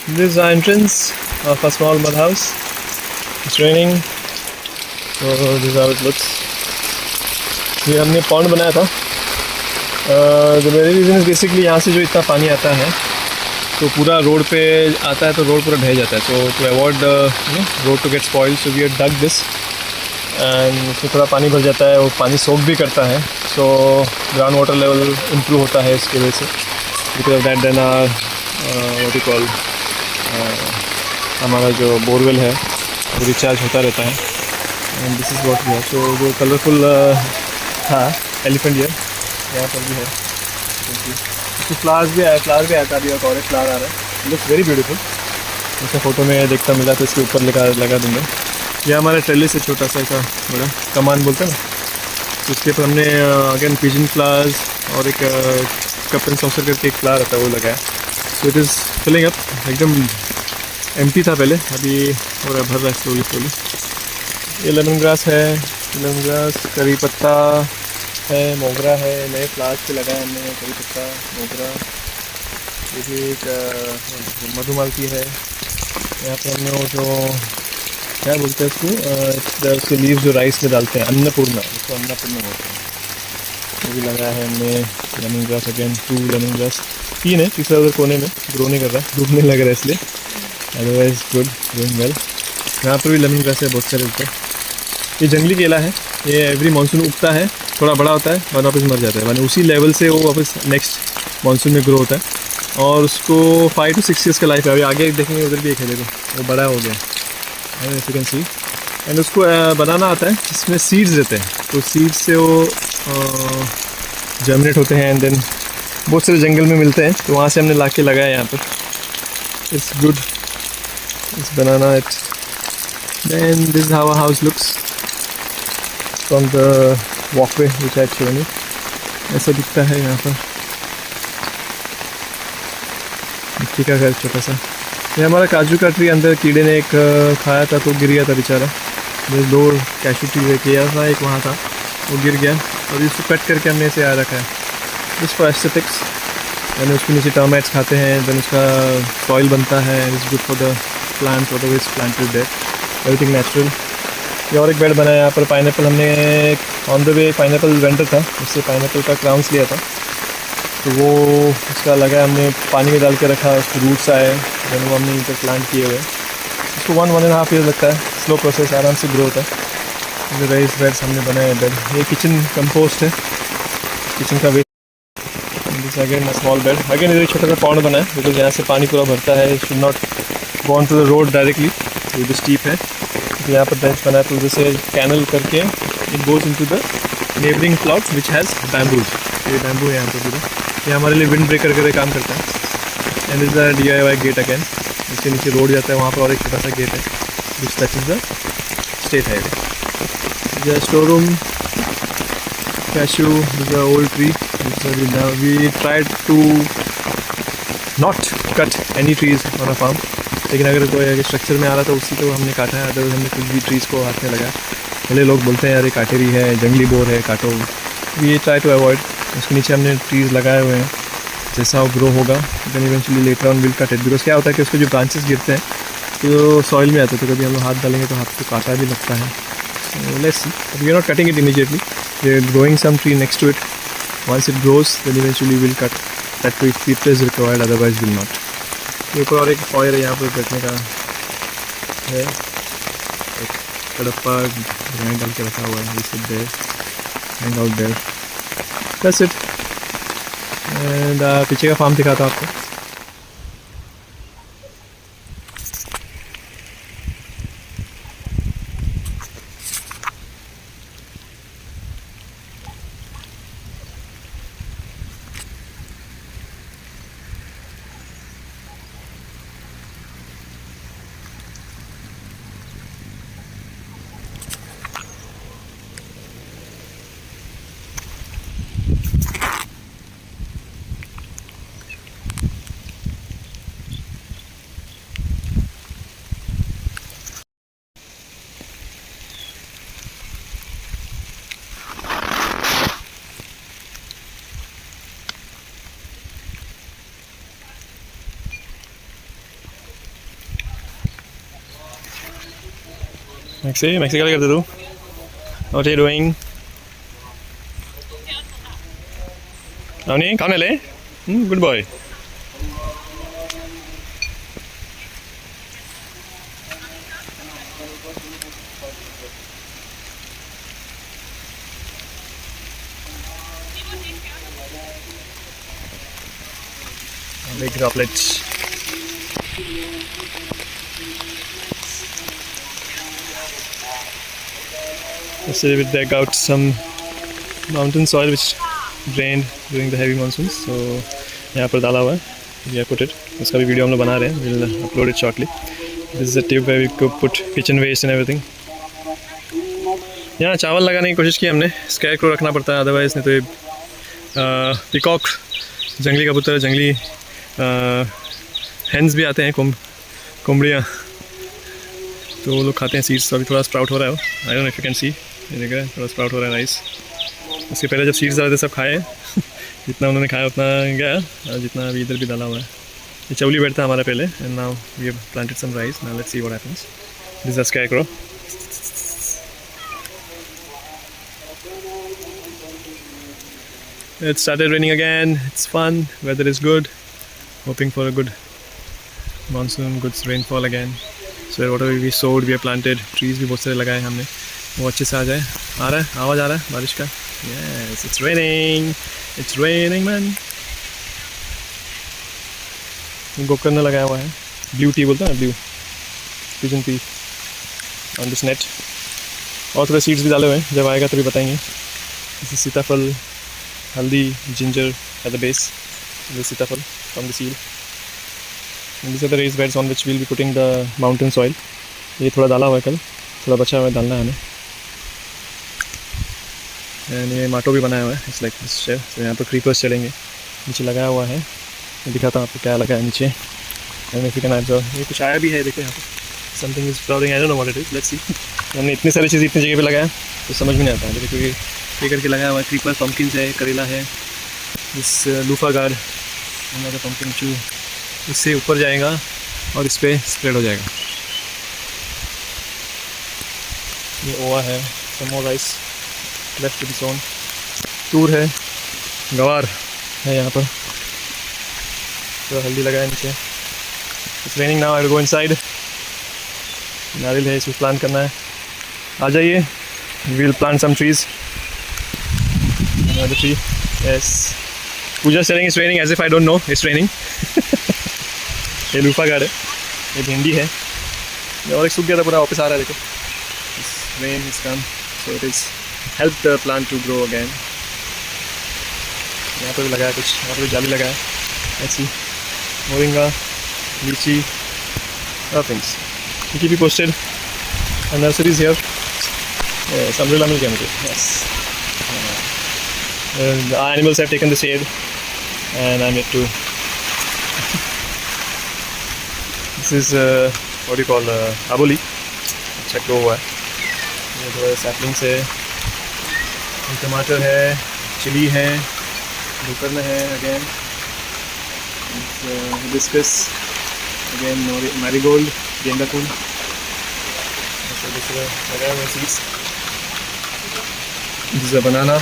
This is the entrance of a small mud house. It's raining, so this is how it looks. ये हमने pond बनाया था. The very reason is basically यहाँ से जो इतना पानी आता है तो पूरा रोड पे आता है तो रोड पूरा ढह जाता है. So to avoid road to get spoiled, so we have dug this and इसमें थोड़ा पानी भर जाता है और पानी सोक भी करता है. So ground water level improve होता है इसके वजह से. Because of that then our what you call हमारा जो बोरवेल है वो रिचार्ज होता रहता है. And this is what we have. So जो कलरफुल था एलिफेंट ईयर यहाँ पर भी है. इसमें फ्लावर्स भी आया था अभी. और एक फ्लावर आ रहा है. Looks very beautiful. जैसे फ़ोटो में देखता मिला तो इसके ऊपर लगा दूँगा. ये हमारा ट्रेलिस है छोटा सा ऐसा बड़ा कमान बोलते हैं ना. तो इसके ऊपर हमने अगेन पिजन फ्लावर्स और एक कप एंड सॉसर करके एक फ्लावर आता है वो लगाया. So it is filling up. एकदम एम्प्टी था पहले, अभी और भर रहा है स्लोली. ये लेमन ग्रास है. लेमन ग्रास, करी पत्ता है, मोगरा है. नए फ्लावर्स पे लगाए हमने करी पत्ता, मोगरा. ये भी एक मधुमालती है. यहाँ पे हमने वो जो क्या बोलते हैं उसको, उसके लीव्स जो राइस में डालते हैं, अन्नपूर्णा, उसको अन्नपूर्णा बोलते हैं. वो भी लगाया है हमने. Lemon grass again 2 lemon grass. 3 है, तीसरा उधर कोने में ग्रो नहीं कर रहा है, डूबने लग रहा है इसलिए. Otherwise good, doing well. यहाँ पर भी लेमन ग्रास है बहुत सारे ऊपर. ये जंगली केला है. ये एवरी मानसून उगता है, थोड़ा बड़ा होता है, बाद वापस मर जाता है. माने उसी लेवल से वो वापस नेक्स्ट मानसून में ग्रो होता है. और उसको 5 to 6 ईयर्स का लाइफ है. अभी आगे देखेंगे उधर भी एक है, देखो वो बड़ा हो गया. If you can see. And उसको बनाना आता है जिसमें सीड्स रहते हैं. तो सीड्स से वो जर्मिनेट होते हैं एंड देन बहुत सारे जंगल में मिलते हैं. तो वहाँ से हमने ला के लगाया यहाँ पर. It's good. It's banana it. Then this is how our house looks from the walkway which I have shown you. ऐसा दिखता है यहाँ पर. मिट्टी का घर छोटा सा. ये हमारा काजू का ट्री, अंदर कीड़े ने एक खाया था तो गिर गया था बेचारा. 2 कैशू ट्री किया था, एक वहाँ था वो गिर गया. और इसको कट करके हमने इसे रखा है जस्ट फॉर एस्थेटिक्स. यानी उसके नीचे टर्माइट्स खाते हैं, देन उसका सॉइल बनता है. It's good for the plant, whatever is planted there, everything natural. ये और एक बेड बनाया यहाँ पर. पाइनएप्पल हमने on the way pineapple vendor था, उससे पाइनएप्पल का क्राउंस लिया था. तो वो उसका लगा हमने पानी में डाल के रखा, उसके रूट्स आए, देन वो हमने इधर प्लांट किए हुए. उसको 1.5 ईयर लगता है. स्लो प्रोसेस, आराम से ग्रो होता है. राइस बेड्स हमने बनाए बेड. ये किचन कंपोस्ट है, किचन का waste. Again small bed. Again इधर छोटा सा पॉन्ड बना है बिकॉज यहाँ से पानी पूरा भरता है. It should not go on to the road directly, तो जो स्टीप है. तो यहाँ पर बेंच बना है तो जैसे कैनल करके it goes into the neighbouring plot which has bamboos. ये बैम्बू है यहाँ पर पूरा. ये हमारे लिए विंड ब्रेकर का काम करता है. And is the DIY gate again. इसके नीचे रोड जाता है, वहाँ पर और एक छोटा सा गेट है which touches the state highway. The store room, cashew, this is an old tree. We tried to not cut any trees on a farm. लेकिन अगर कोई स्ट्रक्चर में आ रहा था उसी को हमने काटा है. अदरवाइज हमने कुछ भी ट्रीज़ को हाथ में लगाया. पहले लोग बोलते हैं यार ये काटेरी है, जंगली बोर है, काटो. We try to avoid. उसके नीचे हमने ट्रीज़ लगाए हुए हैं. जैसा वो ग्रो होगा then eventually later on will cut it. Because क्या होता है कि उसके जो ब्रांचेस गिरते हैं तो सॉइल में आते हैं, तो कभी हम लोग हाथ डालेंगे तो हाथ को काटा भी लगता है. Let's see. We are not cutting it immediately. We are growing some tree next to it. Once it grows, then eventually we'll cut that tree if it is required. Otherwise, we'll not. ये ऊपर और एक foyer है यहाँ पर बैठने का है. एक कड़प्पा ग्राइंड डाल के रखा हुआ है. We sit there, hang out there. That's it. And पीछे का फार्म दिखाता हूँ आपको. मैक्सी मैक्सी क्या करते तू? What are you doing? Nani, खाने ले? Good boy. Big droplets. Yesterday we dug out some mountain soil which drained during the heavy monsoons. So यहाँ पर डाला हुआ है. We have put it. उसका भी वीडियो हम लोग बना रहे हैं. We'll upload it shortly. This is a tube where we could put kitchen waste and everything. यहाँ चावल लगाने की कोशिश की हमने. स्कैरक्रो रखना पड़ता है, अदरवाइज नहीं तो ये पिकॉक, जंगली कबूतर, जंगली हेंस भी आते हैं, कोंबड़ियाँ, तो वो लोग खाते हैं सीड्स. तो अभी थोड़ा स्प्राउट हो रहा है. I don't know if you can see, ये देख रहे हैं थोड़ा स्प्राउट हो रहा है राइस. उसके पहले जब सीड्स डाले थे सब खाए. जितना उन्होंने खाया उतना गया, और जितना अभी इधर भी डाला हुआ है. ये चौली बेड था हमारा पहले, and now we have planted some rice. Now let's see what happens. This is a scarecrow. It started raining again. It's fun. Weather is good. Hoping for a good monsoon, good rainfall again. So whatever we sowed, we have planted. Trees भी बहुत सारे लगाए हमने, वो अच्छे से आ जाए. आ रहा है, आवाज़ आ रहा है बारिश का. Yes, it's raining. It's raining, man. Gokarna ने लगाया हुआ है. ब्लू टी बोलता है ना, blue pigeon T on this net. और थोड़े सीड्स भी डाले हुए हैं, जब आएगा तभी बताएंगे. This is सीताफल, haldi, ginger at the base. The sitafal from the seed. And these are the raised beds on which we'll be putting the mountain soil. ये थोड़ा डाला हुआ है, कल थोड़ा बचा हुआ है, डालना है हमें. एंड ये माटो भी बनाया हुआ है. It's like this shape. तो यहाँ पर क्रीपर्स चढ़ेंगे. नीचे लगाया हुआ है, मैं दिखाता हूँ आपको क्या लगा है नीचे. And if you can observe, ये कुछ आया भी है, देखो यहाँ पर something is flowering. I don't know what it is. Let's see. हमने इतनी सारी चीज़ इतनी जगह पे लगाया तो समझ में नहीं आता है, क्योंकि ये करके लगाया हुआ है. क्रीपर, पम्पकिन है, करेला है, इस लूफा गार्ड, हमारा पम्पकिन चू इससे ऊपर जाएगा और इस पर स्प्रेड हो जाएगा. ये ओवा है, some more rice left to be sown. तूर है, गवार है यहाँ पर, तो हल्दी लगाया नीचे. It's raining now, I will go inside. नारियल है, इसमें प्लांट करना है. आ जाइए, we will plant some trees. Another tree. Yes. Pooja's telling it's raining as if I don't know it's raining. ये लूफा गार्ड है, ये भिंडी है, और एक सूख गया था पूरा, वापस आ रहा है देखो. Rain has come, so it is helped the plant to grow again. यहाँ पर भी लगाया कुछ, यहाँ पर भी जाली लगाया. Let's see. मोरिंगा, लीची, other things. We keep you posted. And nursery is here. Yes, umbrella मिल गया मुझे. Yes. The animals have taken the shade, and I'm yet to. This is what do you call aboli. अच्छा grow हुआ है. ये थोड़ा saplings है, टमाटर है, चिली है, गोकर्ण है अगेन, हिबिस्कस अगेन, मैरीगोल्ड, गेंदा फूल. ऐसे दूसरे लगाए हुए seeds. This is a banana.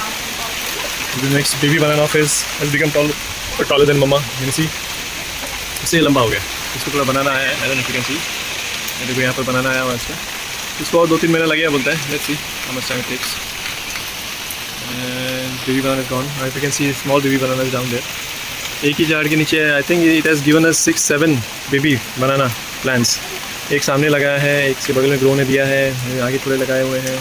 The next baby banana of his has become taller than mama. You can see. इससे लंबा हो गया. इसको थोड़ा बनाना है. I don't know if you can see. देखो यहाँ पर बनाना आया हुआ इसका. इसको और 2-3 महीने लगेगा बोलता है. Let's see how much time it takes. And baby banana is gone. If you can see small baby bananas down there. एक ही झाड़ के नीचे I think it has given us 6-7 baby banana plants. एक सामने लगाया है, एक से बगल में ग्रो ने दिया है, आगे थोड़े लगाए हुए हैं.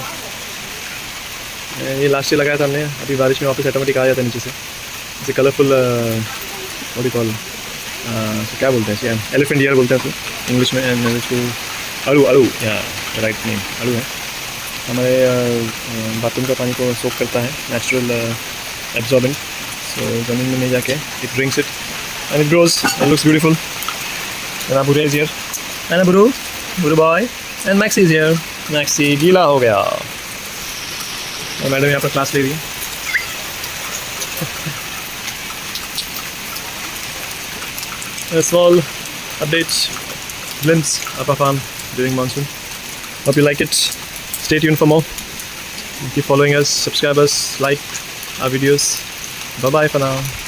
ये लास्ट ईयर लगाया था हमने. अभी बारिश में वापस ऑटोमेटिक आ जाता है नीचे से. जैसे कलरफुल व्हाट कॉल, क्या बोलते हैं इसे, एलिफेंट ईयर बोलते हैं उसको इंग्लिश में. एंड इसको अड़ू या राइट नेम अड़ू है. हमारे बाथरूम का पानी को सोक करता है, नेचुरल एब्जॉर्बेंट. सो ज़मीन में नहीं जाके it drinks it and it grows and looks beautiful. And Aburu is here, and Aburu boy, and Maxi is here. Maxi गीला हो गया और मैडम यहाँ पर क्लास ले रही है. A small update, glimpse of our farm during monsoon. Hope you like it. Stay tuned for more. Keep following us, subscribe us, like our videos. Bye bye for now.